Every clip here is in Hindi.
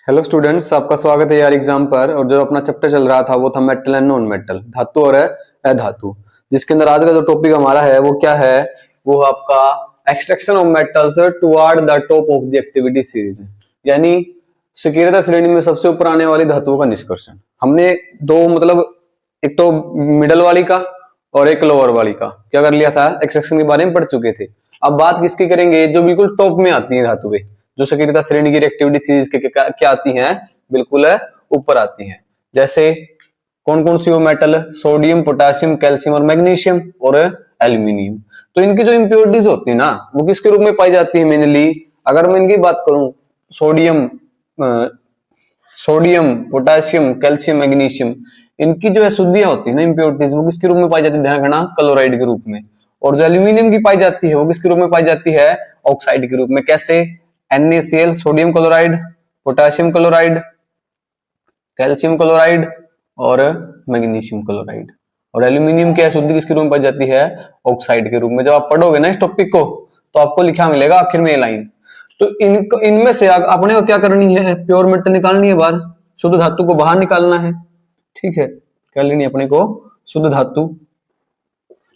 हेलो स्टूडेंट्स, आपका स्वागत है यार एग्जाम पर। और जो अपना चैप्टर चल रहा था वो था मेटल एंड नॉन मेटल, धातु और अधातु, जिसके अंदर आज का जो टॉपिक हमारा है वो क्या है, वो आपका extraction of metals toward the top of the activity series, यानी सक्रियता श्रेणी में सबसे ऊपर आने वाली धातुओं का निष्कर्षण। हमने दो मतलब एक तो मिडल वाली का और एक लोअर वाली का क्या कर लिया था, एक्सट्रैक्शन के बारे में पढ़ चुके थे। अब बात किसकी करेंगे, जो बिल्कुल टॉप में आती है धातुएं, जो सक्रियता श्रेणी की रिएक्टिविटी सीरीज के क्या आती हैं, बिल्कुल ऊपर आती हैं। जैसे कौन कौन सी वो मेटल, सोडियम, पोटेशियम, कैल्शियम और मैग्नीशियम और एल्यूमिनियम। तो इनकी जो इंप्योरिटीज होती है ना, वो किसके रूप में पाई जाती है मेनली। अगर मैं इनकी बात करूं, सोडियम, पोटेशियम, कैल्शियम, मैग्नीशियम, इनकी जो अशुद्धियां होती है ना, इंप्योरिटीज, वो किसके रूप में पाई जाती है, ध्यान रखना, क्लोराइड के रूप में। और जो एल्यूमिनियम की पाई जाती है वो किसके रूप में पाई जाती है, ऑक्साइड के रूप में। कैसे, NaCl, sodium chloride, potassium chloride, calcium chloride और मैग्नीशियम क्लोराइड। और एल्यूमिनियम की अशुद्धि किसके रूप में पाई जाती है, ऑक्साइड के रूप में। जब आप पढ़ोगे ना इस टॉपिक को तो आपको लिखा मिलेगा आखिर में ये लाइन। तो इनमें से अपने को क्या करनी है, प्योर मेटल निकालनी है बाहर, शुद्ध धातु को बाहर निकालना है। ठीक है, क्या लेनी है अपने को, शुद्ध धातु।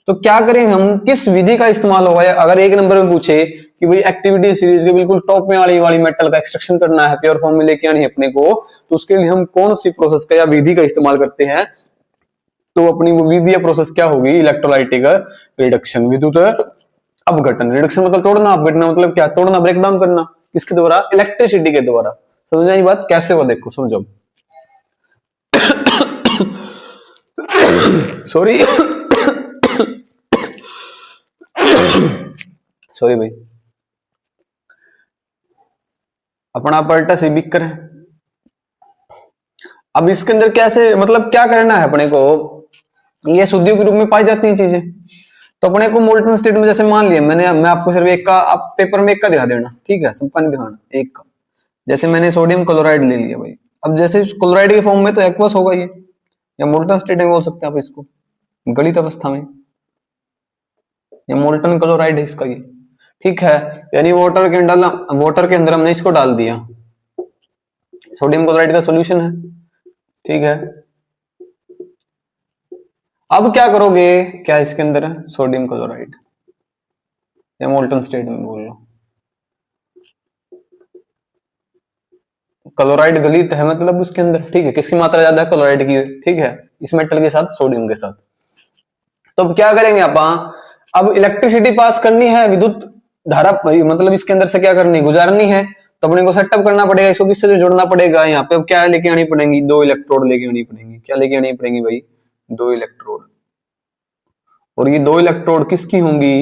तो क्या करें हम, किस विधि का इस्तेमाल होगा। अगर एक नंबर में पूछे कि भाई एक्टिविटी सीरीज के बिल्कुल टॉप में वाली मेटल का एक्सट्रैक्शन करना है, प्योर फॉर्म में लेके आनी है अपने को, तो उसके लिए हम कौन सी प्रोसेस का या विधि का इस्तेमाल करते हैं। तो अपनी वो विधि या प्रोसेस क्या होगी, इलेक्ट्रोलाइटिक रिडक्शन, विद्युत अपघटन। रिडक्शन मतलब तोड़ना, अपघटन मतलब क्या, तोड़ना, ब्रेक डाउन करना। किसके द्वारा, इलेक्ट्रिसिटी के द्वारा। समझना ये बात कैसे हो, देखो समझो। सॉरी सॉरी भाई, अपना पलटा से बिकर है। अब इसके अंदर कैसे, मतलब क्या करना है अपने को, ये शुद्धियों के रूप में पाई जाती हैं चीजें। तो अपने को मोल्टन स्टेट में, जैसे मान लिया मैं आपको सिर्फ एक का, आप पेपर में एक का दिखा देना, ठीक है, सबका नहीं दिखाना, एक का। जैसे मैंने सोडियम क्लोराइड ले लिया भाई, अब जैसे क्लोराइड के फॉर्म में तो एक्वस होगा ये, या मोल्टन स्टेट में बोल सकते हैं आप इसको, गलित अवस्था में, या मोल्टन क्लोराइड है इसका ये। ठीक है, यानी वाटर के अंदर हमने इसको डाल दिया, सोडियम क्लोराइड का सॉल्यूशन है। ठीक है, अब क्या करोगे, क्या इसके अंदर है सोडियम क्लोराइड, या मोल्टन स्टेट में बोल लो, क्लोराइड गलित है मतलब उसके अंदर। ठीक है, किसकी मात्रा ज्यादा है, क्लोराइड की। ठीक है, इस मेटल के साथ, सोडियम के साथ। तो अब क्या करेंगे आप, अब इलेक्ट्रिसिटी पास करनी है, विद्युत धारा मतलब इसके अंदर से क्या करनी, गुजारनी है। तो अपने को सेटअप करना पड़ेगा, इसको किससे जोड़ना पड़ेगा, यहाँ पे अब क्या लेके आनी पड़ेगी, दो इलेक्ट्रोड लेके आनी पड़ेंगी। क्या लेके आनी पड़ेंगी भाई, दो इलेक्ट्रोड। और ये दो इलेक्ट्रोड किसकी होंगी,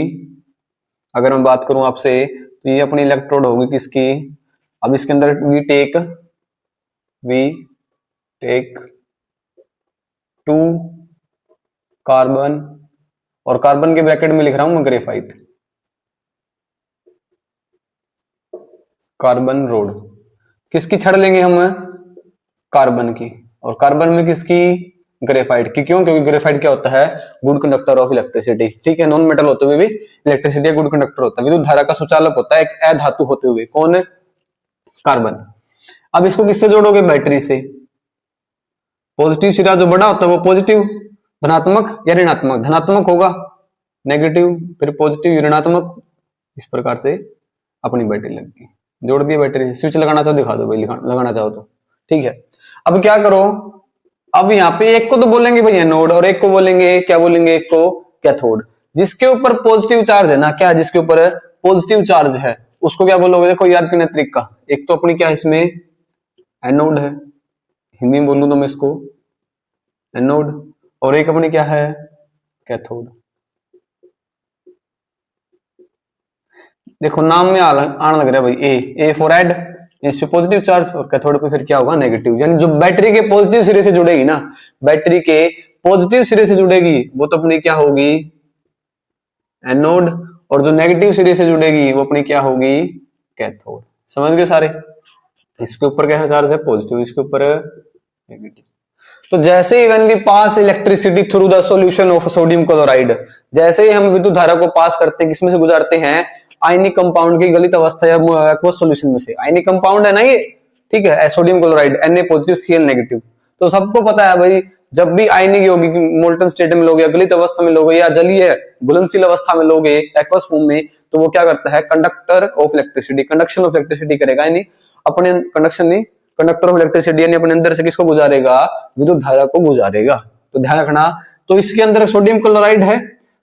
अगर मैं बात करूं आपसे, तो ये अपनी इलेक्ट्रोड होगी किसकी। अब इसके अंदर वी टेक टू कार्बन, और कार्बन के ब्रैकेट में लिख रहा हूं मैं ग्रेफाइट, कार्बन रोड। किसकी छड़ लेंगे हम, कार्बन की। और कार्बन में किसकी, ग्रेफाइट की। क्यों, क्योंकि ग्रेफाइट क्या होता है, गुड कंडक्टर ऑफ इलेक्ट्रिसिटी। ठीक है, नॉन मेटल होते हुए भी इलेक्ट्रिसिटी गुड कंडक्टर होता है, विद्युत धारा का सुचालक होता है, एक अधातु होते हुए। कौन, कार्बन। अब इसको किससे जोड़ोगे, बैटरी से। पॉजिटिव सिरा जो बड़ा होता है वो पॉजिटिव, धनात्मक या ऋणात्मक, धनात्मक होगा, नेगेटिव, फिर पॉजिटिव, ऋणात्मक। इस प्रकार से अपनी बैटरी लगती है, जोड़ दिए बैटरी। स्विच लगाना चाहो दिखा दो भाई, लगाना चाहो तो। ठीक है, अब क्या करो, अब यहाँ पे एक को तो बोलेंगे भैया एनोड, और एक को बोलेंगे, क्या बोलेंगे, एक को कैथोड। जिसके ऊपर पॉजिटिव चार्ज है ना, क्या, जिसके ऊपर पॉजिटिव चार्ज है उसको क्या बोलोगे, देखो याद करने तरीका। एक तो अपनी क्या है इसमें, एनोड है, हिंदी में बोलूं तो मैं इसको एनोड, और एक अपनी क्या है, कैथोड। देखो नाम में आने लग रहा है भाई, ए फॉर एड, इस पे पॉजिटिव चार्ज, और कैथोड पे फिर क्या होगा, नेगेटिव। यानी जो बैटरी के पॉजिटिव सिरे से जुड़ेगी ना, बैटरी के पॉजिटिव सिरे से जुड़ेगी वो तो अपनी क्या होगी, एनोड। और जो नेगेटिव सिरे से जुड़ेगी वो अपनी क्या होगी, कैथोड। समझ गए सारे। इसके ऊपर क्या चार्ज है, पॉजिटिव, इसके ऊपर नेगेटिव। तो जैसे ही when we pass electricity through the solution of sodium chloride, जैसे ही हम विद्युत धारा को पास करते हैं, किसमें से गुजारते हैं, आयनिक कंपाउंड की गलित अवस्था या एक्वस सॉल्यूशन में से। आयनिक कंपाउंड है ना ये, ठीक है, sodium chloride Na positive Cl negative. तो सबको पता है भाई, जब भी आयनिक यौगिक मोल्टन स्टेट में लोगे, गलित अवस्था में लोगे, या जलीय घुलनशील अवस्था में लोगे एक्वस फॉर्म में, तो वो क्या करता है, conductor of electricity, conduction of electricity करेगा, यानी अपने कंडक्शन नहीं, कंडक्टर ऑफ इलेक्ट्रिसिटी यानी अपने अंदर से किसको गुजारेगा, विद्युत धारा को गुजारेगा। तो ध्यान रखना, तो इसके अंदर सोडियम क्लोराइड है,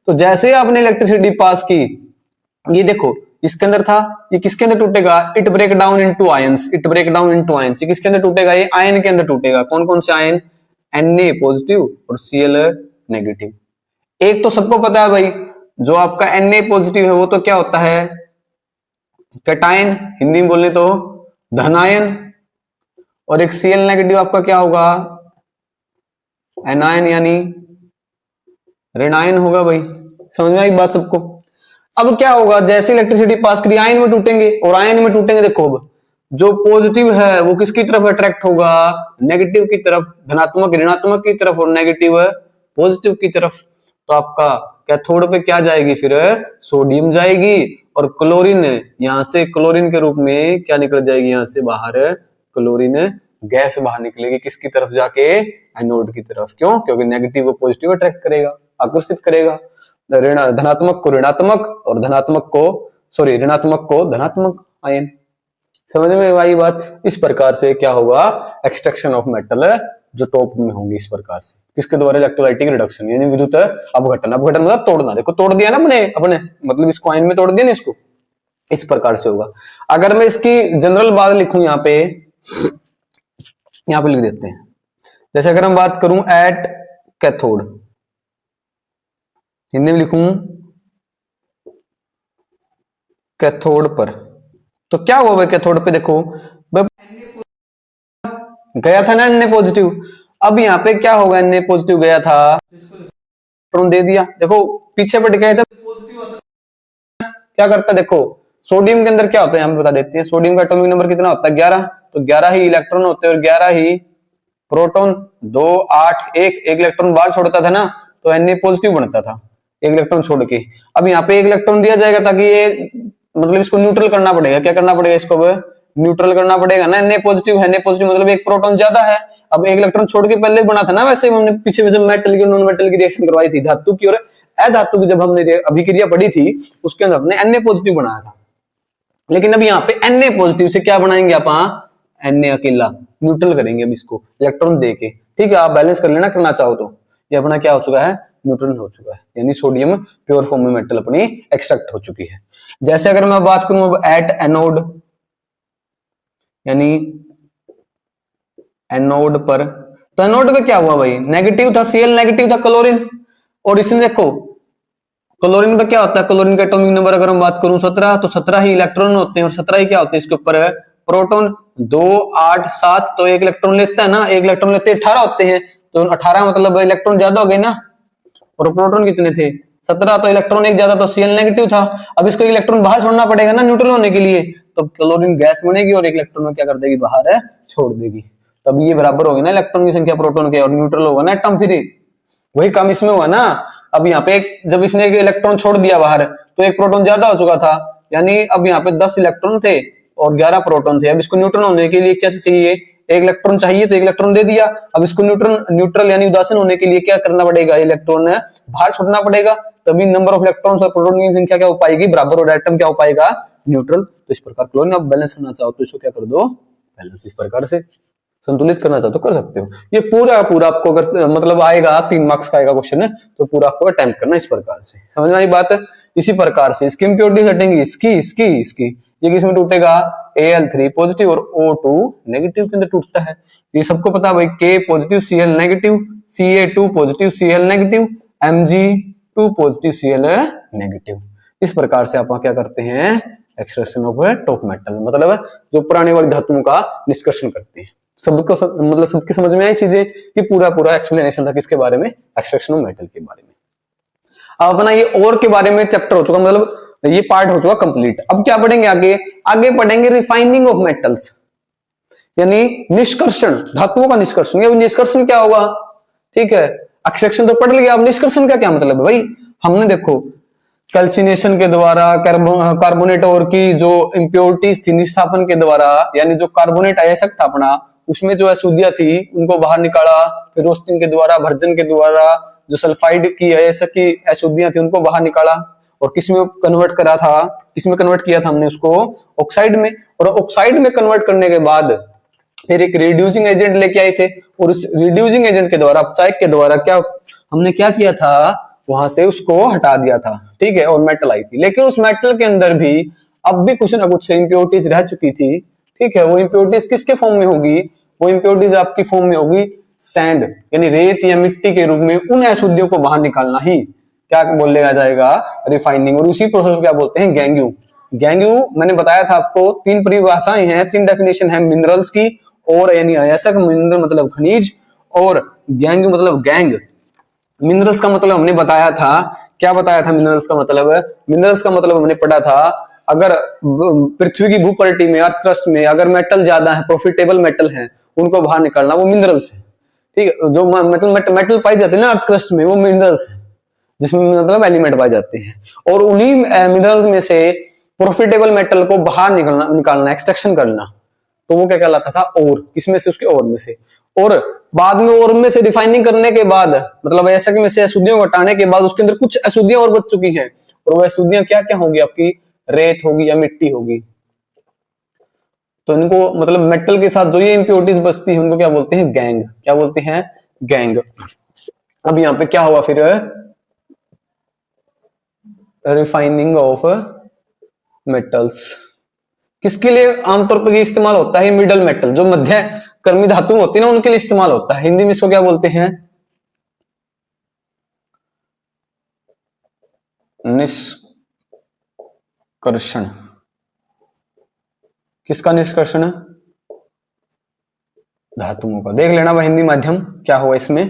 तो जैसे आपने इलेक्ट्रिसिटी पास की, ये देखो इसके अंदर था, ये किसके अंदर टूटेगा, it break down into ions, it break down into ions. ये किसके अंदर टूटेगा, ये आयन के अंदर टूटेगा। कौन कौन से आयन, Na पॉजिटिव और Cl नेगेटिव। एक तो सबको पता है भाई, जो आपका Na पॉजिटिव है वो तो क्या होता है, कैटायन, हिंदी में बोलने तो धनायन, और एक Cl नेगेटिव आपका क्या होगा, एनायन यानी ऋणायन होगा भाई। समझ में आई बात सबको। अब क्या होगा, जैसे इलेक्ट्रिसिटी पास करी आयन में टूटेंगे, और आयन में टूटेंगे, देखो अब जो पॉजिटिव है वो किसकी तरफ अट्रैक्ट होगा, नेगेटिव की तरफ, धनात्मक ऋणात्मक की तरफ और नेगेटिव पॉजिटिव की तरफ। तो आपका कैथोड पे क्या जाएगी, फिर सोडियम जाएगी, और क्लोरीन यहां से क्लोरीन के रूप में क्या निकल जाएगी, यहां से बाहर क्लोरीन गैस बाहर निकलेगी, किसकी तरफ जाके, एनोड की तरफ। क्यों, क्योंकि नेगेटिव को पॉजिटिव अट्रैक्ट करेगा, आकर्षित करेगा, धनात्मक को ऋणात्मक और ऋणात्मक को धनात्मक आयन। समझ में आई बात। इस प्रकार से क्या होगा, एक्सट्रैक्शन ऑफ मेटल जो टॉप में होंगी इस प्रकार से, किसके द्वारा, इलेक्ट्रोलाइटिक रिडक्शन यानी विद्युत अपघटन। अपघटन मतलब तोड़ना, देखो तोड़ दिया ना अपने मतलब इसको आयन में तोड़ दिया ना इसको, इस प्रकार से होगा। अगर मैं इसकी जनरल बात लिखूं यहाँ पे लिख देते हैं, जैसे अगर हम बात करूं एट कैथोड, हिंदी में लिखूं कैथोड पर, तो क्या हुआ भाई कैथोड पे, देखो गया था ना Na पॉजिटिव। अब यहाँ पे क्या होगा, Na पॉजिटिव गया था, इलेक्ट्रॉन दे दिया, देखो पीछे पट गए थे, क्या करता, देखो सोडियम के अंदर क्या होता है, हम बता देते हैं, सोडियम का एटॉमिक नंबर कितना होता है, 11, तो 11 ही इलेक्ट्रॉन होते हैं और 11 ही प्रोटॉन। 2 8 1 इलेक्ट्रॉन बाहर छोड़ता था ना, तो Na पॉजिटिव बनता था एक इलेक्ट्रॉन छोड़ के। अब यहाँ पे एक इलेक्ट्रॉन दिया जाएगा, ताकि ये मतलब इसको न्यूट्रल करना पड़ेगा, क्या करना पड़ेगा, इसको न्यूट्रल करना पड़ेगा ना। Na पॉजिटिव है, Na पॉजिटिव मतलब एक प्रोटॉन ज्यादा है, अब एक इलेक्ट्रॉन छोड़ के पहले बना था ना, वैसे हमने पीछे में जब मेटल की नॉन मेटल की रिएक्शन करवाई थी, धातु की और अधातु की जब हमने अभिक्रिया पढ़ी थी, उसके अंदर हमने Na पॉजिटिव बनाया था। लेकिन अब यहाँ पे Na पॉजिटिव से क्या बनाएंगे आप, Na अकेला न्यूट्रल करेंगे अब इसको इलेक्ट्रॉन दे के, ठीक है। आप बैलेंस कर लेना करना चाहो तो, ये अपना क्या हो चुका है, न्यूट्रल हो चुका है, यानी सोडियम प्योर फॉर्म में मेटल अपनी एक्सट्रैक्ट हो चुकी है। जैसे अगर मैं बात करूं अब एट एनोड, यानी एनोड पर, तो एनोड पे क्या हुआ भाई, नेगेटिव था, Cl नेगेटिव था क्लोरीन, और इसमें देखो क्लोरीन पे क्या होता है, क्लोरीन का एटॉमिक नंबर अगर हम बात करूं 17, तो 17 ही इलेक्ट्रॉन होते हैं, और 17 ही क्या होते हैं इसके ऊपर प्रोटॉन। 2 8 7 तो एक इलेक्ट्रॉन लेता है ना, एक इलेक्ट्रॉन लेते 18 होते हैं, तो 18 मतलब इलेक्ट्रॉन ज्यादा हो गए ना, और प्रोटॉन कितने थे 17, तो इलेक्ट्रॉन एक ज्यादा, तो Cl नेगेटिव था। अब इसको इलेक्ट्रॉन बाहर छोड़ना पड़ेगा ना न्यूट्रल होने के लिए, तो क्लोरीन गैस बनेगी और एक इलेक्ट्रॉन में क्या कर देगी, बाहर छोड़ देगी, तब ये बराबर होगी ना इलेक्ट्रॉन की संख्या प्रोटॉन के, और न्यूट्रल होगा ना एटम, फिर वही काम इसमें हुआ ना। अब यहाँ पे जब इसने एक इलेक्ट्रॉन छोड़ दिया बाहर, तो एक प्रोटॉन ज्यादा हो चुका था, यानी अब यहाँ पे 10 इलेक्ट्रॉन थे और 11 प्रोटॉन थे। अब इसको न्यूट्रल होने के लिए क्या चाहिए, एक इलेक्ट्रॉन चाहिए, तो एक इलेक्ट्रॉन दे दिया। अब इसको न्यूट्रल यानी उदासीन होने के लिए क्या करना पड़ेगा, इलेक्ट्रॉन बाहर छोड़ना पड़ेगा, तभी नंबर ऑफ इलेक्ट्रॉन्स और प्रोटॉन की संख्या क्या हो पाएगी, बराबर, और एटम क्या हो पाएगा, न्यूट्रल। तो इस प्रकार क्लोरीन आप बैलेंस करना चाहो तो इसको क्या कर दो, बैलेंस, इस प्रकार से संतुलित करना चाहो तो कर सकते हो। ये पूरा आपको अगर मतलब आएगा 3 मार्क्स का आएगा क्वेश्चन है, तो पूरा आपको अटेम्प्ट करना इस प्रकार से, समझ में आई बात है। इसी प्रकार से इसकी इंप्योरिटी हटेंगी, इसकी ये किसमें टूटेगा, Al3 पॉजिटिव और O2 नेगेटिव के अंदर टूटता है। ये सबको पता है भाई, K positive Cl negative, Ca2 positive Cl negative, Mg2 positive Cl negative. इस प्रकार से आप क्या करते हैं, एक्सट्रैक्शन ऑफ टॉप मेटल, मतलब जो पुराने वाली धातुओं का निष्कर्षण करते हैं। सबको मतलब सबकी समझ में आई चीजें, कि पूरा एक्सप्लेनेशन था किसके बारे में, एक्सट्रैक्शन ऑफ मेटल के बारे में। अब अपना ये और के बारे में चैप्टर हो चुका, मतलब ये पार्ट हो चुका कंप्लीट। अब क्या पढ़ेंगे आगे पढ़ेंगे रिफाइनिंग ऑफ मेटल्स, यानी निष्कर्षण, धातुओं का निष्कर्षण। ये निष्कर्षण क्या होगा, ठीक है, एक्सट्रैक्शन तो पढ़ लिया, अब निष्कर्षण का क्या मतलब है भाई। हमने देखो कैल्सिनेशन के द्वारा, कार्बोनेट और की जो इम्प्योरिटीज थी निस्तापन के द्वारा, यानी जो कार्बोनेट आयस्क था अपना, उसमें जो अशुद्धियां थी उनको बाहर निकाला। फिर रोस्टिंग के द्वारा, भर्जन के द्वारा जो सल्फाइड की अयस्क की अशुद्धियां थी उनको बाहर निकाला। और किसमें कन्वर्ट करा था, किसमें कन्वर्ट किया था हमने उसको, ऑक्साइड में। और ऑक्साइड में कन्वर्ट करने के बाद फिर एक रिड्यूसिंग एजेंट लेके आए थे, और उस रिड्यूसिंग एजेंट के द्वारा, अपचायक के द्वारा क्या हमने क्या किया था, वहां से उसको हटा दिया था, ठीक है। और मेटल आई थी, लेकिन उस मेटल के अंदर भी अब भी कुछ ना कुछ इंप्योरिटीज रह चुकी थी, ठीक है। वो इंप्योरिटीज किसके फॉर्म में होगी, वो इंप्योरिटीज आपकी फॉर्म में होगी सैंड, यानी रेत या मिट्टी के रूप में। उन अशुद्धियों को बाहर निकालना ही क्या बोलेगा जाएगा, रिफाइनिंग। और उसी प्रोसेस को क्या बोलते हैं, गैंग्यू। गैंग्यू मैंने बताया था आपको, तीन परिभाषाएं हैं, तीन डेफिनेशन है मिनरल्स की। और यानी अयस्क, मिनरल मतलब खनिज, और गैंग्यू मतलब गैंग। मिनरल्स का मतलब हमने बताया था, क्या बताया था मिनरल्स का मतलब, मिनरल्स का मतलब हमने पढ़ा था, अगर पृथ्वी की भूपटल में, अर्थ क्रस्ट में अगर मेटल ज्यादा है, प्रॉफिटेबल मेटल है, उनको बाहर निकालना, वो मिनरल्स है, ठीक है। जो मेटल पाई जाती है ना अर्थ क्रस्ट में, वो मिनरल्स है, जिसमें मतलब एलिमेंट पाए जाते हैं। और उन्हीं मिनरल्स में से प्रॉफिटेबल मेटल को बाहर निकालना, एक्सट्रैक्शन करना, तो वो क्या कहलाता था, और। किसमें से, उसके और में से। और बाद में और में से रिफाइनिंग करने के बाद, मतलब ऐसा कि में से अशुद्धियों को हटाने के बाद उसके अंदर कुछ अशुद्धियां और बच चुकी हैं, और वो अशुद्धियां क्या क्या होगी आपकी, रेत होगी या मिट्टी होगी। तो इनको मतलब मेटल के साथ जो ये इंप्योरिटीज बचती है उनको क्या बोलते हैं, गैंग। क्या बोलते हैं, गैंग। अब यहाँ पे क्या हुआ फिर, रिफाइनिंग ऑफ मेटल्स। किसके लिए आमतौर पर ये इस्तेमाल होता है, मिडल मेटल, जो मध्य कर्मी धातु होती है ना, उनके लिए इस्तेमाल होता है। हिंदी में इसको क्या बोलते हैं, निष्कर्षण। किसका निष्कर्षण, धातुओं का। देख लेना भाई हिंदी माध्यम क्या हुआ इसमें,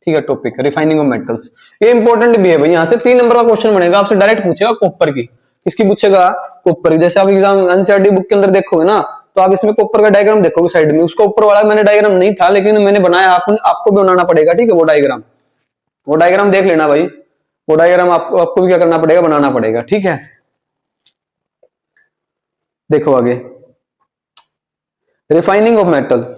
ठीक है। टॉपिक रिफाइनिंग ऑफ मेटल्स, ये इंपॉर्टेंट भी है भाई। यहां से 3 नंबर का क्वेश्चन बनेगा, आपसे डायरेक्ट पूछेगा कॉपर की। किसकी पूछेगा, कॉपर। जैसे आप एग्जाम एनसीईआरटी बुक के अंदर देखोगे ना, तो आप इसमें कॉपर का डायग्राम देखोगे साइड में। उसका ऊपर वाला मैंने डायग्राम नहीं था, लेकिन मैंने बनाया, आपको भी बनाना पड़ेगा, ठीक है। वो डायग्राम देख लेना भाई, वो डायग्राम आपको भी क्या करना पड़ेगा, बनाना पड़ेगा, ठीक है। देखो आगे, refining of metal.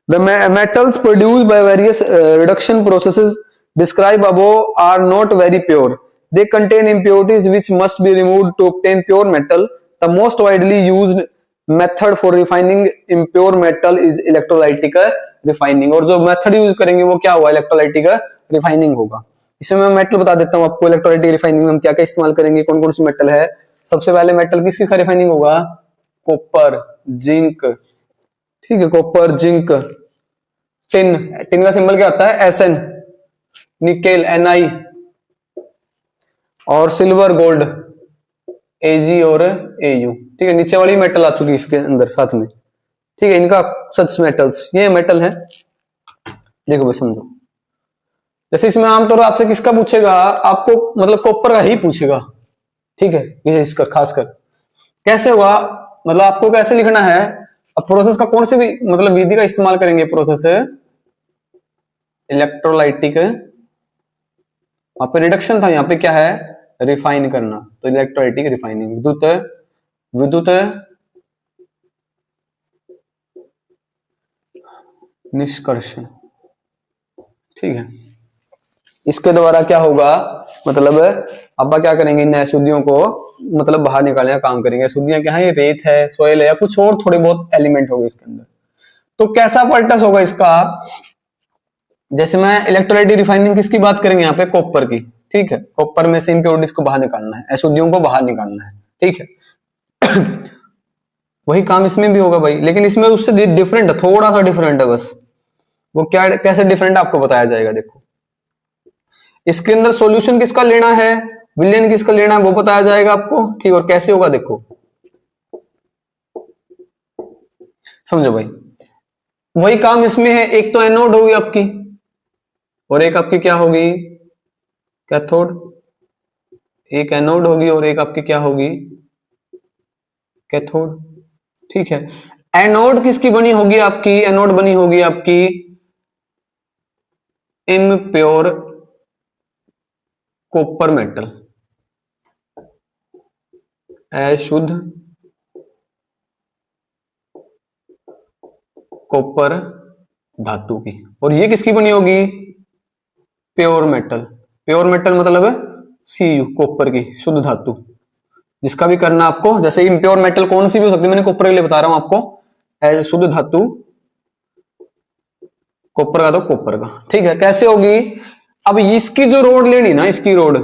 The metals produced by various reduction processes described above are not very pure. They contain impurities which must be removed to obtain pure metal. The most widely used method for refining impure metal is electrolytic refining. और जो मेथड यूज करेंगे वो क्या हुआ, इलेक्ट्रोलाइटिक रिफाइनिंग होगा। इसमें मैं मेटल बता देता हूँ आपको, इलेक्ट्रोलाइटिक रिफाइनिंग में हम क्या क्या इस्तेमाल करेंगे, कौन कौन सी मेटल है। सबसे पहले मेटल किस का रिफाइनिंग होगा, कॉपर, जिंक, ठीक है। कॉपर, जिंक, टिन, टिन का सिंबल क्या होता है, एसएन, निकेल, एनआई, और सिल्वर, गोल्ड, एजी और एयू, ठीक है। नीचे वाली मेटल आ चुकी है इसके अंदर साथ में, ठीक है। इनका सच मेटल्स, ये मेटल है। देखो भाई समझो, जैसे इसमें आमतौर आपसे किसका पूछेगा, आपको मतलब कॉपर का ही पूछेगा, ठीक है। इसका खासकर कैसे हुआ, मतलब आपको कैसे लिखना है। अब प्रोसेस का कौन से भी मतलब विधि का इस्तेमाल करेंगे, प्रोसेस इलेक्ट्रोलाइटिक, वहां पे रिडक्शन था, यहाँ पे क्या है, रिफाइन करना, तो इलेक्ट्रोलाइटिक रिफाइनिंग। विद्युत, विद्युत निष्कर्षण, ठीक है। इसके द्वारा क्या होगा, मतलब अब क्या करेंगे, इन अशुद्धियों को मतलब बाहर निकालने का काम करेंगे। अशुद्धियां क्या है, ये रेत है, सोयल है, या कुछ और थोड़े बहुत एलिमेंट होंगे इसके अंदर। तो कैसा पल्टस होगा इसका, जैसे मैं इलेक्ट्रोलाइटिक रिफाइनिंग किसकी बात करेंगे, यहाँ पे कॉपर की, ठीक है। कॉपर में से इंप्योरिटीज को बाहर निकालना है, अशुद्धियों को बाहर निकालना है, ठीक है। वही काम इसमें भी होगा भाई, लेकिन इसमें उससे डिफरेंट है, थोड़ा सा डिफरेंट है बस। वो क्या, कैसे डिफरेंट आपको बताया जाएगा। देखो इसके अंदर सॉल्यूशन किसका लेना है, विलयन किसका लेना है, वो बताया जाएगा आपको, ठीक। और कैसे होगा देखो, समझो भाई। वही काम इसमें है, एक तो एनोड होगी आपकी, और एक आपकी क्या होगी, कैथोड। एक एनोड होगी और एक आपकी क्या होगी, कैथोड, ठीक है। एनोड किसकी बनी होगी आपकी, एनोड बनी होगी आपकी इम्प्योर कॉपर मेटल, अशुद्ध कॉपर धातु की, और ये किसकी बनी होगी? Pure metal. प्योर मेटल मतलब Cu, कॉपर की शुद्ध धातु। जिसका भी करना आपको, जैसे इम्प्योर मेटल कौन सी भी हो सकती है, मैंने कॉपर के लिए बता रहा हूं आपको। शुद्ध धातु कॉपर का तो कॉपर का, ठीक है। कैसे होगी? अब इसकी जो रोड लेनी ना, इसकी रोड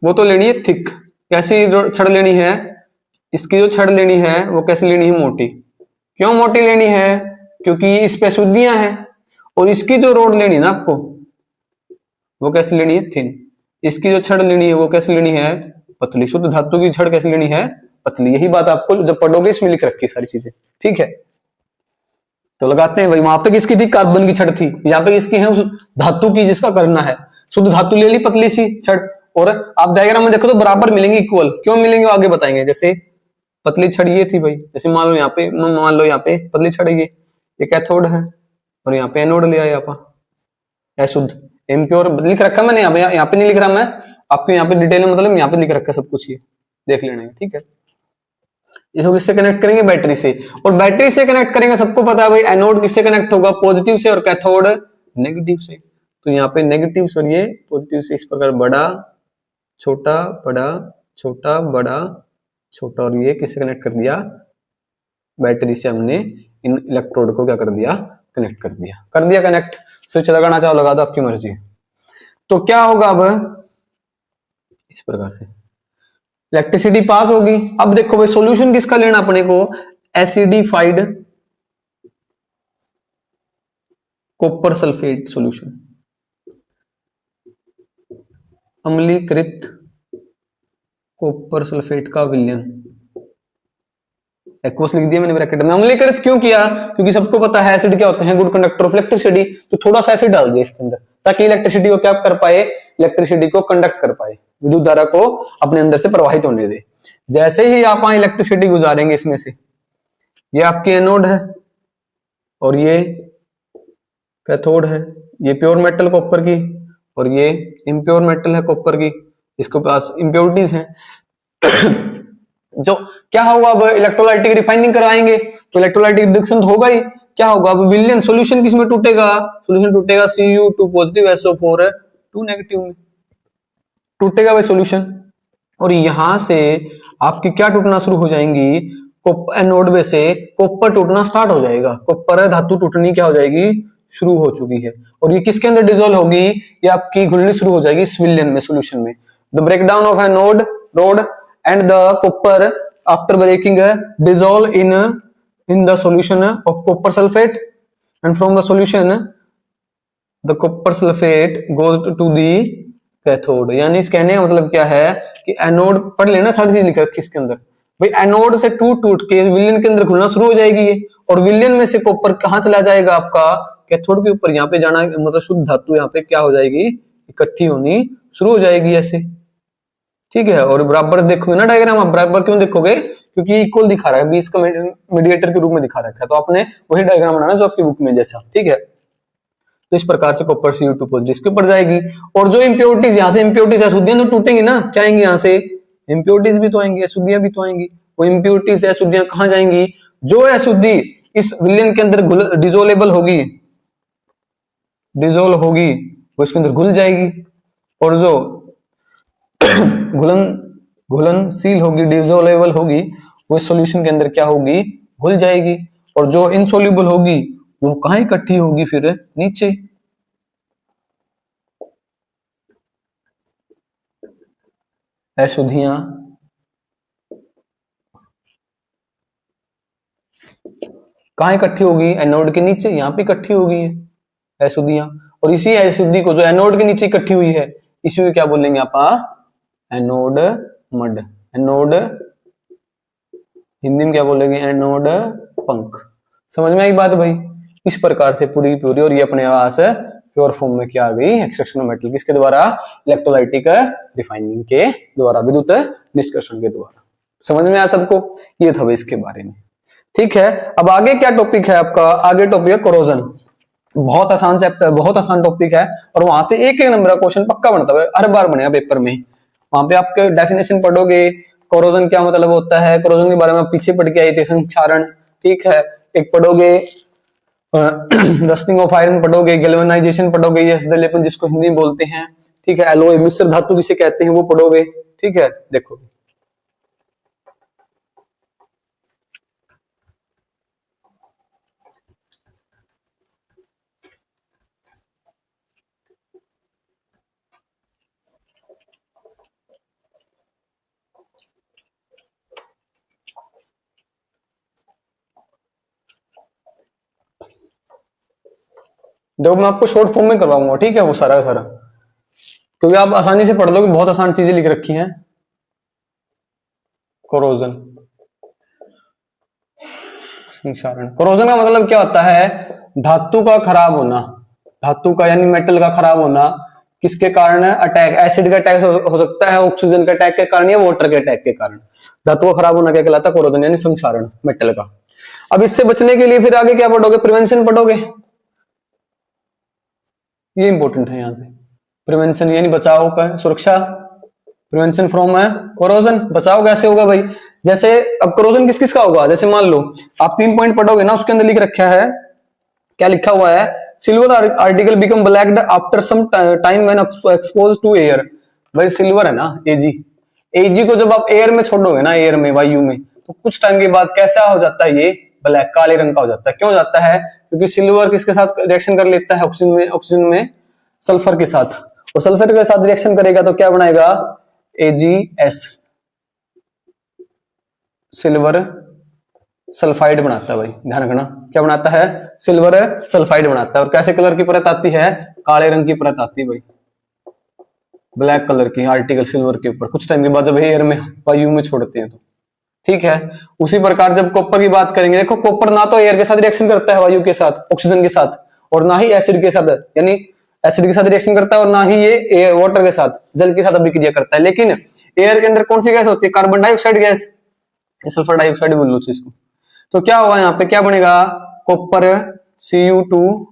वो तो लेनी है थिक। कैसी छड़ लेनी है? इसकी जो छड़ लेनी है वो कैसी लेनी है? मोटी। क्यों मोटी लेनी है? क्योंकि इस पे अशुद्धियां हैं। और इसकी जो रोड लेनी है ना आपको, वो कैसी लेनी है? थिन। इसकी जो छड़ लेनी है वो कैसी लेनी है? पतली। शुद्ध धातु की छड़ कैसी लेनी है? पतली। यही बात आपको जब पढ़ोगे इसमें लिख रखी है सारी चीजें, ठीक है। तो लगाते हैं भाई, वहां पे किसकी थी? कार्बन की छड़ थी। यहाँ पे किसकी है? उस धातु की जिसका करना है। शुद्ध धातु ले ली, पतली सी छड़। और आप डायग्राम में देखो तो बराबर मिलेंगे, इक्वल। क्यों मिलेंगे आगे बताएंगे। जैसे पतली छड़ ये थी भाई, जैसे मान लो यहाँ पे पतली छड़ ये कैथोड है, और यहाँ पे एनोड लिया यहाँ पर अशुद्ध। इम्प्योर लिख रखा मैंने यहाँ पे नहीं लिख रहा मैं आपको, यहाँ पे डिटेल में मतलब यहाँ पे लिख रखा है सब कुछ, ये देख लेना है, ठीक है। इसको किससे कनेक्ट करेंगे? बैटरी से। और बैटरी से कनेक्ट करेंगे, सबको पता है भाई एनोड किससे कनेक्ट होगा? पॉजिटिव से, और कैथोड नेगेटिव से। तो यहाँ पे नेगेटिव से और ये पॉजिटिव से इस प्रकार बड़ा छोटा बड़ा छोटा बड़ा छोटा, और ये किससे कनेक्ट कर दिया? बैटरी से हमने इन इलेक्ट्रोड को क्या कर दिया? कनेक्ट कर दिया। कर दिया कनेक्ट। स्विच लगाना चाहो लगा दो, आपकी मर्जी। तो क्या होगा अब? इस प्रकार से इलेक्ट्रिसिटी पास होगी। अब देखो भाई सॉल्यूशन किसका लेना अपने को? एसिडिफाइड कॉपर सल्फेट सॉल्यूशन, अम्लीकृत कॉपर सल्फेट का विलयन। एक्वस लिख दिया मैंने ब्रैकेट में। अम्लीकृत क्यों किया? क्योंकि सबको पता है एसिड क्या होते हैं? Good conductor of electricity. तो थोड़ा सा एसिड डाल दिया इसके अंदर, ताकि इलेक्ट्रिसिटी को क्या कर पाए? इलेक्ट्रिसिटी को कंडक्ट कर पाए, विद्युत धारा को अपने अंदर से प्रवाहित होने दे। जैसे ही आप इलेक्ट्रिसिटी गुजारेंगे इसमें से, ये आपकी एनोड है और ये कैथोड है। ये प्योर मेटल कॉपर की, और ये इम्प्योर मेटल है कॉपर की। इसके पास इम्प्योरिटीज हैं। जो क्या होगा? अब इलेक्ट्रोलाइटिक रिफाइनिंग करवाएंगे तो इलेक्ट्रोलाइटिक रिडक्शन होगा ही। क्या होगा? अब विलयन सॉल्यूशन किसमें टूटेगा? सॉल्यूशन टूटेगा Cu2 पॉजिटिव SO4 2 नेगेटिव में टूटेगा भाई सॉल्यूशन। और यहां से आपकी क्या टूटना शुरू हो जाएंगी? एनोड में से कॉपर टूटना स्टार्ट हो जाएगा। कॉपर धातु टूटनी क्या हो जाएगी? शुरू हो चुकी है। और ये किसके अंदर डिसॉल्व होगी? ये आपकी घुलनी शुरू हो जाएगी इस विलयन में, सॉल्यूशन में। The breakdown of anode road and the copper after breaking dissolve in the solution of copper sulfate, and from the solution the copper sulfate goes to the cathode। यानी इस कहने का मतलब क्या है कि एनोड, पढ़ लेना सारी चीज लिख रखी इसके अंदर भाई। एनोड से टूट के विलयन के अंदर घुलना शुरू हो जाएगी ये, और विलयन में से कॉपर कहां चला जाएगा? आपका कैथोड के ऊपर। यहाँ पे जाना मतलब शुद्ध धातु यहाँ पे क्या हो जाएगी? इकट्ठी होनी शुरू हो जाएगी ऐसे, ठीक है। और बराबर देखोगे ना डायग्राम, आप बराबर क्यों देखोगे? क्योंकि इक्वल दिखा रहा है, बीच का मीडिएटर के रूप में दिखा रखा है। तो आपने वही डायग्राम बनाना जो आपकी बुक में जैसा, ठीक है। तो इस प्रकार से कॉपर Cu2 पॉजिटिव इसके ऊपर जाएगी। और जो इंप्योरिटीज यहाँ से, इंप्योरिटीज अशुद्धियां तो टूटेंगी ना, क्या आएंगी यहाँ से? इंप्योरिटीज भी तो आएंगी, अशुद्धियां भी तो आएंगी। वो इंप्योरिटीज अशुद्धियां कहाँ जाएंगी? जो अशुद्धि इस विलयन के अंदर डिसोलेबल होगी, डिसोल्व होगी, वो इसके अंदर घुल जाएगी। और जो घुलनशील होगी, डिसोलेबल होगी, वो सॉल्यूशन के अंदर क्या होगी? घुल जाएगी। और जो इनसोल्यूबल होगी वो कहां इकट्ठी होगी? फिर नीचे। अशुद्धियां कहां इकट्ठी होगी? एनोड के नीचे, यहां पे इकट्ठी होगी अशुद्धियां। और इसी अशुद्धि को जो एनोड के नीचे इकट्ठी हुई है, इसी में क्या बोलेंगे आप? Anode mud. एनोड हिंदी में क्या बोलेंगे? एनोड पंख। समझ में आई बात भाई? इस प्रकार से पूरी पूरी। और ये अपने पास प्योर फॉर्म में क्या आ गई? एक्सट्रैक्शन ऑफ मेटल किसके द्वारा? इलेक्ट्रोलाइटिक रिफाइनिंग के द्वारा, विद्युत निष्कर्षण के द्वारा। समझ में आया सबको? ये था भाई इसके बारे में, ठीक है। अब आगे क्या टॉपिक है आपका? आगे टॉपिक है कोरोजन। बहुत आसान चैप्टर, बहुत आसान टॉपिक है, और वहां से एक एक नंबर का क्वेश्चन पक्का बनता है, हर बार बनेगा पेपर में। वहां पे आप डेफिनेशन पढ़ोगे, कोरोजन क्या मतलब होता है, कोरोजन के बारे में आप पीछे पढ़ के आए थे, संक्षारण, ठीक है। एक पढ़ोगे रस्टिंग ऑफ आयरन पढ़ोगे, गैल्वेनाइजेशन पढ़ोगे, यस दलेपन जिसको हिंदी में बोलते हैं, ठीक है। एलॉय मिश्र धातु किसे कहते हैं वो पढ़ोगे, ठीक है। देखो देखो मैं आपको शॉर्ट फॉर्म में करवाऊंगा, ठीक है, वो सारा का सारा, क्योंकि आप आसानी से पढ़ लोगे, बहुत आसान चीजें लिख रखी हैं। कोरोजन, संक्षारण, कोरोजन का मतलब क्या होता है, धातु का खराब होना, धातु का यानी मेटल का खराब होना, किसके कारण है, अटैक, एसिड का अटैक हो सकता है, ऑक्सीजन के अटैक के कारण या वाटर के अटैक के कारण, धातु का खराब होना क्या कहलाता है, कोरोजन यानी संक्षारण मेटल का। अब इससे बचने के लिए फिर आगे क्या पढ़ोगे, प्रिवेंशन पढ़ोगे, ये इंपॉर्टेंट है यहां से, प्रिवेंशन यानी बचाव का, सुरक्षा, प्रिवेंशन फ्रॉम है कोरोजन, बचाव कैसे होगा भाई, जैसे अब कोरोजन किस किस का होगा, जैसे मान लो आप 3 पॉइंट पढ़ोगे ना, उसके अंदर लिख रखा है, क्या लिखा हुआ है, silver article become blacked after some time when expose to air. भाई सिल्वर है ना, एजी, एजी को जब आप एयर में छोड़ोगे ना, एयर में, वायु में, तो कुछ टाइम के बाद कैसा हो जाता है, ये ब्लैक, काले रंग का हो जाता है। क्यों जाता है, क्योंकि सिल्वर किसके साथ रिएक्शन कर लेता है, ऑक्सीजन में सल्फर के साथ, और सल्फर के साथ रिएक्शन करेगा तो क्या बनाएगा, AgS, सिल्वर सल्फाइड बनाता है भाई, ध्यान रखना, क्या बनाता है, सिल्वर सल्फाइड बनाता है। और कैसे कलर की परत आती है, काले रंग की परत आती है भाई, ब्लैक कलर की आर्टिकल सिल्वर के ऊपर, कुछ टाइम के बाद जब एयर में, वायु में छोड़ते हैं तो, ठीक है। उसी प्रकार जब कॉपर की बात करेंगे, देखो कॉपर ना तो एयर के साथ रिएक्शन करता है, वायु के साथ, ऑक्सीजन के साथ, और ना ही एसिड के साथ, यानी एसिड के साथ रिएक्शन करता है, और ना ही ये एयर, वाटर के साथ, जल के साथ अभिक्रिया करता है। लेकिन एयर के अंदर कौन सी गैस होती है, carbon dioxide gas, sulphur dioxide बोल लो इसको। तो क्या होगा यहाँ पे, क्या बनेगा, copper Cu2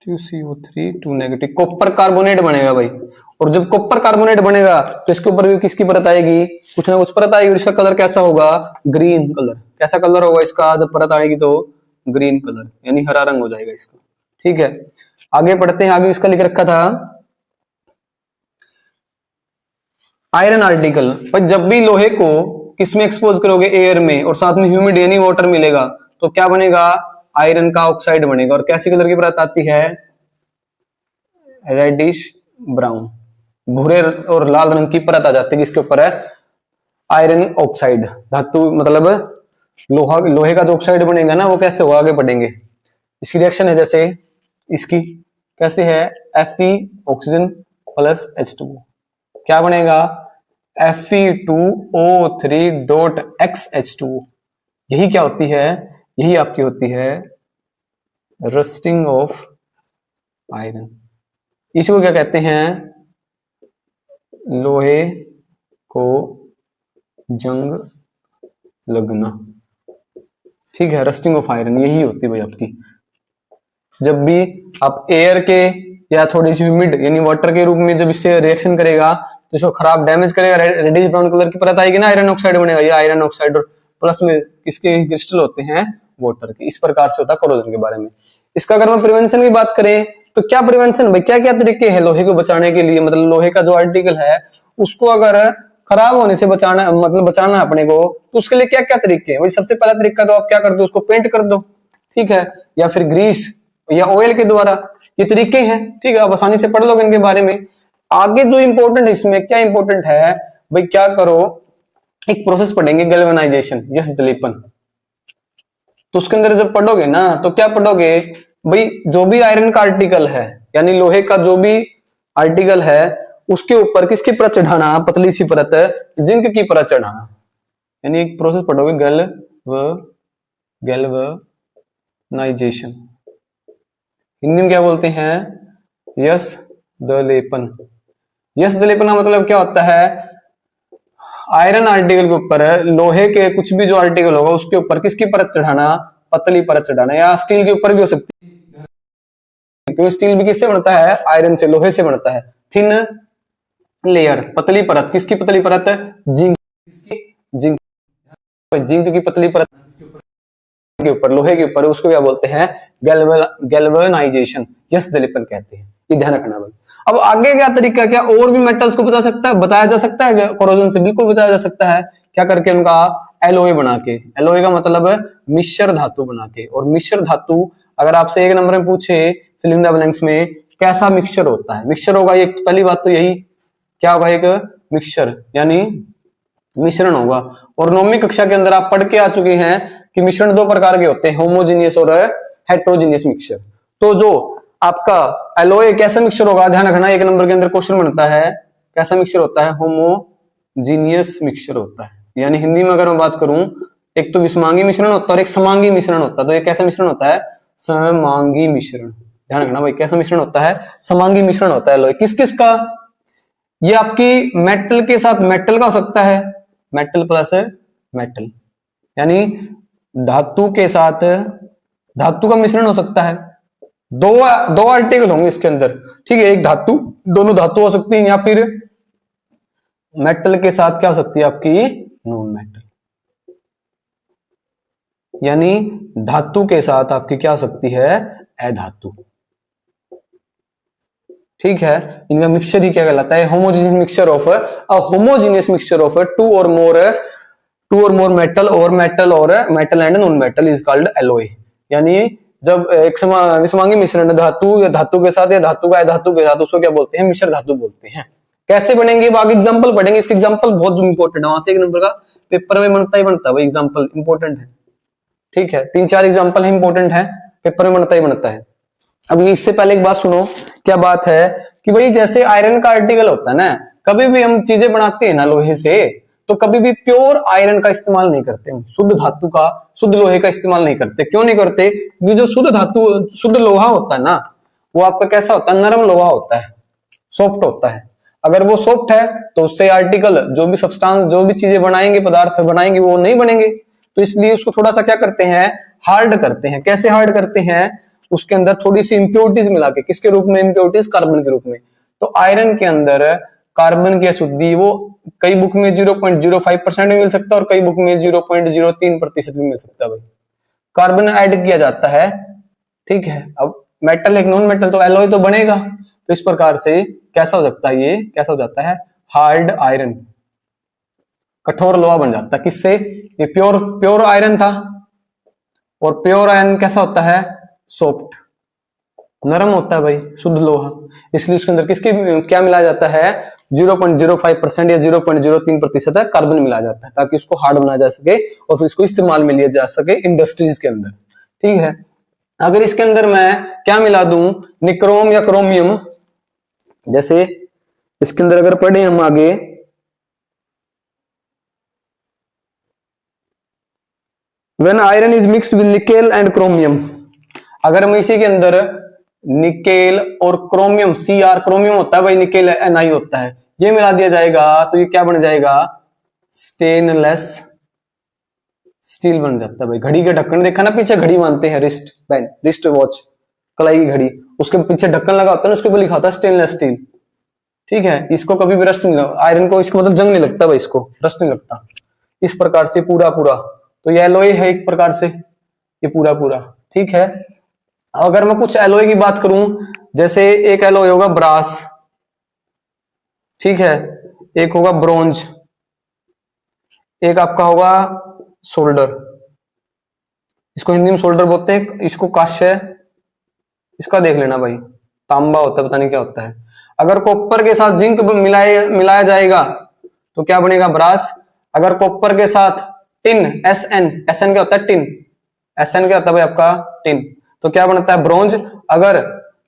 CO3 2 negative, copper carbonate बनेगा भाई। और जब कॉपर कार्बोनेट बनेगा तो इसके ऊपर भी किसकी परत आएगी, कुछ ना कुछ परत आएगी, और इसका कलर कैसा होगा, ग्रीन कलर, कैसा कलर होगा इसका, जब परत आएगी तो ग्रीन कलर, यानी हरा रंग हो जाएगा इसका, ठीक है। आगे पढ़ते हैं, आगे इसका लिख रखा था आयरन आर्टिकल, पर जब भी लोहे को किसमें एक्सपोज करोगे, एयर में, और साथ में ह्यूमिड यानी वाटर मिलेगा, तो क्या बनेगा, आयरन का ऑक्साइड बनेगा। और कैसी कलर की परत आती है, रेडिश ब्राउन, भूरे और लाल रंग की परत आ जाती है, किसके ऊपर है, आयरन ऑक्साइड, धातु मतलब लोहे का जो ऑक्साइड बनेगा ना, वो कैसे होगा, आगे पढ़ेंगे। इसकी रिएक्शन है जैसे इसकी, कैसे है, Fe ऑक्सीजन प्लस H2O, क्या बनेगा, Fe2O3.XH2O, यही क्या होती है, यही आपकी होती है रस्टिंग ऑफ आयरन। इसी को क्या कहते हैं, लोहे को जंग लगना, ठीक है, रस्टिंग ऑफ आयरन यही होती है भाई आपकी। जब भी आप एयर के या थोड़ी सी ह्यूमिड यानी वाटर के रूप में जब इससे रिएक्शन करेगा तो इसको खराब डैमेज करेगा, रेडिश ब्राउन कलर की परत आएगी ना, आयरन ऑक्साइड बनेगा, ये आयरन ऑक्साइड, और प्लस में किसके क्रिस्टल होते हैं, वाटर के। इस प्रकार से होता है कोरोजन के बारे में। इसका अगर हम प्रिवेंशन की बात करें तो क्या प्रिवेंशन भाई, क्या क्या तरीके हैं लोहे को बचाने के लिए, मतलब लोहे का जो आर्टिकल है उसको अगर खराब होने से बचाना, मतलब बचाना है अपने को, तो उसके लिए क्या क्या तरीके हैं भाई। सबसे पहला तरीका तो आप क्या कर दो, उसको पेंट कर दो, ठीक है, या फिर ग्रीस या ऑयल के द्वारा, ये तरीके हैं, ठीक है, आप आसानी से पढ़ लोगे इनके बारे में। आगे जो इंपॉर्टेंट है इसमें क्या इंपॉर्टेंट है भाई, क्या करो, एक प्रोसेस पढ़ेंगे गैल्वेनाइजेशन, यस दलेपन। तो उसके अंदर जब पढ़ोगे ना तो क्या पढ़ोगे भाई, जो भी आयरन का आर्टिकल है यानी लोहे का जो भी आर्टिकल है उसके ऊपर किसकी परत चढ़ाना, पतली सी परत, जिंक की परत चढ़ाना, यानी एक प्रोसेस पढ़ोगे गैल्वेनाइजेशन, हिंदी में क्या बोलते हैं, यस दलेपन। यस दलेपन का मतलब क्या होता है, आयरन आर्टिकल के ऊपर लोहे के कुछ भी जो आर्टिकल होगा उसके ऊपर किसकी परत चढ़ाना, पतली परत चढ़ाना, या स्टील के ऊपर भी हो सकती है, क्योंकि स्टील भी किससे बनता है, आयरन से, लोहे से बनता है, थिन लेयर, पतली परत, किसकी पतली परत? जिंक, जिंक, जिंक की पतली परत के ऊपर, लोहे के ऊपर, उसको क्या बोलते हैं? गैल्वेनाइजेशन, यस दलिपन कहते हैं। ये ध्यान रखना भाई। अब आगे क्या तरीका, क्या और भी मेटल्स को बताया जा सकता है कोरोजन से? बिल्कुल बताया जा सकता है। क्या करके? उनका एलॉय बना के। एलॉय का मतलब मिश्र धातु बना के। और मिश्र धातु अगर आपसे एक नंबर में पूछे फिल इन द ब्लैंक्स में कैसा मिक्सचर होता है, मिक्सचर होगा एक, पहली बात तो यही, क्या होगा? एक मिक्सचर यानी मिश्रण होगा। और 9वीं कक्षा के अंदर आप पढ़ के आ चुके हैं कि मिश्रण दो प्रकार के होते हैं, होमोजीनियस और हेट्रोजीनियस मिक्सचर। तो जो आपका एलॉय कैसा मिक्सचर होगा, ध्यान रखना, एक नंबर के अंदर क्वेश्चन बनता है, कैसा मिक्सचर होता है? होमोजीनियस मिक्सचर होता है। यानी हिंदी में अगर मैं बात करूं, एक तो विषमांगी मिश्रण होता है और एक समांगी मिश्रण होता है। तो ये कैसा मिश्रण होता है? समांगी मिश्रण। ध्यान रखना भाई, कैसा मिश्रण होता है? समांगी मिश्रण होता है एलॉय। किस किस का? ये आपकी मेटल के साथ मेटल का हो सकता है, मेटल प्लस मेटल, यानी धातु के साथ धातु का मिश्रण हो सकता है। दो आर्टिकल होंगे इसके अंदर, ठीक है, एक धातु, दोनों धातु हो सकती है, या फिर मेटल के साथ क्या हो सकती है आपकी? नॉन मेटल, यानी धातु के साथ आपकी क्या हो सकती है? अधातु। ठीक है, इनका मिक्सचर ही क्या कहलाता है? Homogeneous mixture of homogeneous mixture of two or more metal or metal and non metal is called alloy. यानी जब एक विषमांगी मिश्रण धातु या धातु के साथ या धातु का अधातु के साथ, उसको क्या बोलते हैं? मिश्र धातु बोलते हैं। कैसे बनेंगे? आगे एग्जांपल पढ़ेंगे। इसके एग्जांपल बहुत इंपॉर्टेंट है, वहां से एक नंबर का पेपर में बनता ही बनता है भाई, एग्जांपल इंपॉर्टेंट है। ठीक है, 3-4 एग्जांपल है, इंपॉर्टेंट है, पेपर में बनता ही बनता है। अब इससे पहले एक बात सुनो, क्या बात है कि भाई जैसे आयरन का आर्टिकल होता है ना, कभी भी हम चीजें बनाते हैं ना लोहे से, तो कभी भी प्योर आयरन का इस्तेमाल नहीं करते, हम शुद्ध धातु का, शुद्ध लोहे का इस्तेमाल नहीं करते। क्यों नहीं करते? क्योंकि जो शुद्ध धातु, शुद्ध लोहा होता है ना, वो आपका कैसा होता है? नरम लोहा होता है, सॉफ्ट होता है। अगर वो सॉफ्ट है तो उससे आर्टिकल, जो भी सब्सटेंस, जो भी चीजें बनाएंगे, पदार्थ बनाएंगे, वो नहीं बनेंगे। तो इसलिए उसको थोड़ा सा क्या करते हैं? हार्ड करते हैं। कैसे हार्ड करते हैं? उसके अंदर थोड़ी सी इंप्योरिटीज मिला के। किसके रूप में इंप्योरिटीज? कार्बन के रूप में। तो आयरन के अंदर कार्बन की अशुद्धि वो कई बुक में 0.05% भी मिल सकता है और कई बुक में 0.03% भी मिल सकता है भाई। कार्बन ऐड किया जाता है, ठीक है। अब मेटल एक नॉन मेटल, तो एलॉय तो बनेगा। तो इस प्रकार से कैसा हो सकता है? ये कैसा हो जाता है? हार्ड आयरन, कठोर लोहा बन जाता है। किससे? ये प्योर आयरन था, और प्योर आयरन कैसा होता है? सॉफ्ट, नरम होता है भाई, शुद्ध लोहा। इसलिए उसके अंदर किसकी क्या मिलाया जाता है? 0.05% या 0.03% कार्बन मिलाया जाता है, ताकि उसको हार्ड बनाया जा सके और फिर इसको इस्तेमाल में लिया जा सके इंडस्ट्रीज के अंदर। ठीक है, अगर इसके अंदर मैं क्या मिला दूं? निक्रोम या क्रोमियम, जैसे इसके अंदर अगर पढ़े हम आगे, when iron is mixed with nickel and chromium, अगर हम इसी के अंदर निकेल और क्रोमियम, Cr क्रोमियम होता है भाई, निकेल Ni होता है, ये मिला दिया जाएगा, तो ये क्या बन जाएगा? स्टेनलेस स्टील बन जाता है भाई। घड़ी के ढक्कन देखा ना, पीछे घड़ी मानते हैं, रिस्ट बैंड, रिस्ट वॉच, कलाई की घड़ी, उसके पीछे ढक्कन लगा होता है ना, उसके ऊपर लिखा होता है स्टेनलेस स्टील। ठीक है, इसको कभी भी रस्ट नहीं लगा, आयरन को इसको मतलब जंग नहीं लगता भाई, इसको रस्ट नहीं लगता। इस प्रकार से पूरा तो ये एलॉय है एक प्रकार से, ये पूरा। ठीक है, अगर मैं कुछ एलॉय की बात करूं, जैसे एक एलॉय होगा ब्रास, ठीक है, एक होगा ब्रोंज, एक आपका होगा सोल्डर, इसको हिंदी में सोल्डर बोलते हैं, इसको कांस्य, इसका देख लेना भाई, तांबा होता है, पता नहीं क्या होता है। अगर कॉपर के साथ जिंक मिलाया जाएगा तो क्या बनेगा? ब्रास। अगर कॉपर के साथ टिन, SN क्या होता है? टिन, SN क्या होता है भाई आपका? टिन, तो क्या बनता है? ब्रोंज। अगर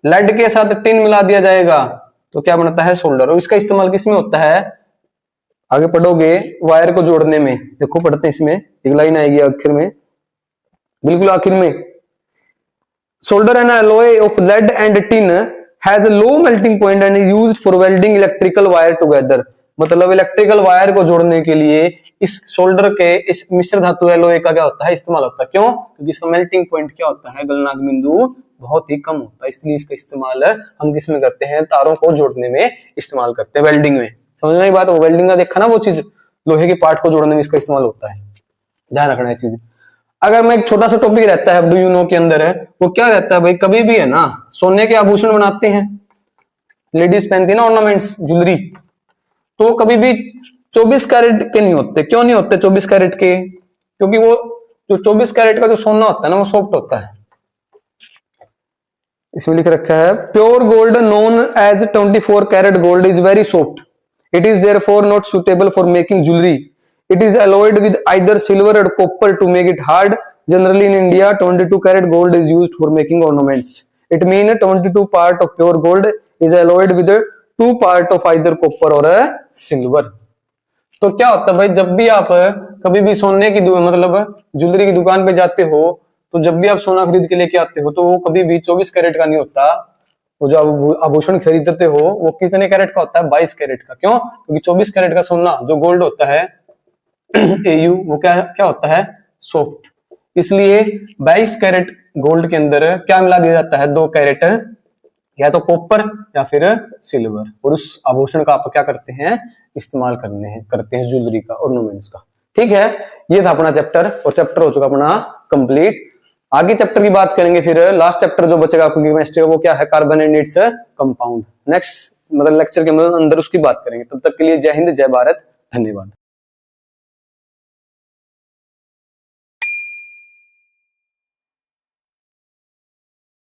लेड के साथ टिन मिला दिया जाएगा तो क्या बनता है? सोल्डर। और इसका इस्तेमाल किसमें होता है? आगे पढ़ोगे, वायर को जोड़ने में, देखो पढ़ते हैं, इसमें एक लाइन आएगी आखिर में, बिल्कुल आखिर में, solder an alloy of lead and tin has a low melting point and is used for welding electrical wire together। मतलब इलेक्ट्रिकल वायर को जोड़ने के लिए इस सोल्डर के, इस मिश्र धातु एलॉय का क्या होता है? इस्तेमाल होता है। क्यों? क्योंकि इसका मेल्टिंग पॉइंट क्या होता है? गलनांक बिंदु बहुत ही कम होता है, इसलिए इसका इस्तेमाल हम किस में करते हैं? तारों को जोड़ने में इस्तेमाल करते हैं, वेल्डिंग में। समझने की बात, वो वेल्डिंग का देखा ना वो चीज, लोहे के पार्ट को जोड़ने में इसका इस्तेमाल होता है, ध्यान रखना है चीज। अगर मैं एक छोटा सा टॉपिक रहता है, डू यू नो के अंदर है, वो क्या रहता है भाई, कभी भी है ना सोने के आभूषण बनाते हैं, लेडीज पहनती है ना ऑर्नामेंट्स, ज्वेलरी, तो कभी भी 24 कैरेट के नहीं होते। क्यों नहीं होते 24 कैरेट के? क्योंकि वो जो 24 कैरेट का जो सोना होता है ना वो सॉफ्ट होता है। इसमें लिख रखा है pure gold known as 24 carat gold is very soft, it is therefore not suitable for making jewellery, it is alloyed with either silver or copper to make it hard. Generally in India 22 carat gold is used for making ornaments. It means 22 part of pure gold is alloyed with 2 part of either copper or a silver. तो क्या होता है भाई, जब भी आप कभी भी सोने की मतलब ज्वेलरी की दुकान पे जाते हो, तो जब भी आप सोना खरीद के लेके आते हो तो वो कभी भी 24 कैरेट का नहीं होता। वो जो आभूषण खरीदते हो वो कितने कैरेट का होता है? 22 कैरेट का। क्यों? क्योंकि 24 कैरेट का सोना जो गोल्ड होता है AU, वो क्या क्या होता है? सॉफ्ट। इसलिए 22 कैरेट गोल्ड के अंदर क्या मिला दिया जाता है? 2 कैरेट या तो कॉपर या फिर सिल्वर, और उस आभूषण का आप क्या करते हैं? इस्तेमाल करते हैं ज्वेलरी का, ऑर्नामेंट्स का। ठीक है, ये था अपना चैप्टर, और चैप्टर हो चुका अपना कंप्लीट। आगे चैप्टर की बात करेंगे फिर, लास्ट चैप्टर जो बचेगा आपको केमिस्ट्री का, वो क्या है? Carbon and its compound. Next मतलब लेक्चर के अंदर उसकी बात करेंगे। तब तक के लिए जय हिंद, जय भारत, धन्यवाद।